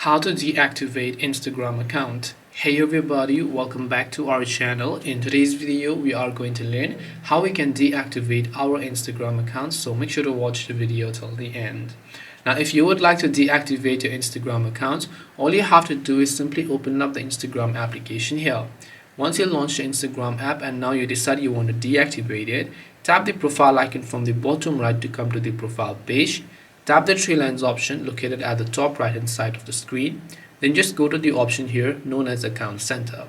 How to deactivate Instagram account. Hey everybody, welcome back to our channel. In today's video we are going to learn how we can deactivate our Instagram account, so make sure to watch the video till the end. Now if you would like to deactivate your Instagram account, all you have to do is simply open up the Instagram application here. Once you launch the Instagram app and now you decide you want to deactivate it, tap the profile icon from the bottom right to come to the profile page. Tap the three lines option located at the top right hand side of the screen. Then just go to the option here known as Account Center.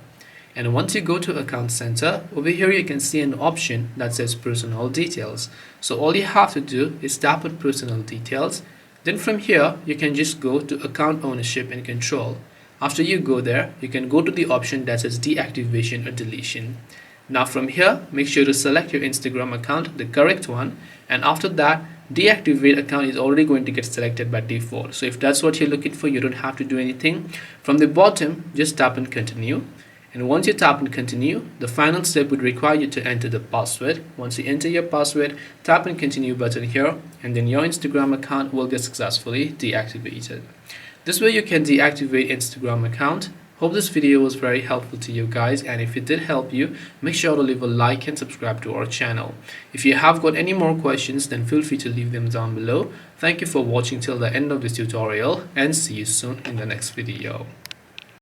And once you go to Account Center, over here you can see an option that says Personal Details. So all you have to do is tap on Personal Details. Then from here you can just go to Account Ownership and Control. After you go there, you can go to the option that says Deactivation or Deletion. Now from here, make sure to select your Instagram account, the correct one, and after that, deactivate account is already going to get selected by default. So if that's what you're looking for, you don't have to do anything. From the bottom, just tap on Continue. And once you tap on Continue, the final step would require you to enter the password. Once you enter your password, tap on Continue button here, and then your Instagram account will get successfully deactivated. This way you can deactivate Instagram account. Hope this video was very helpful to you guys, and if it did help you, make sure to leave a like and subscribe to our channel. If you have got any more questions, then feel free to leave them down below. Thank you for watching till the end of this tutorial, and see you soon in the next video.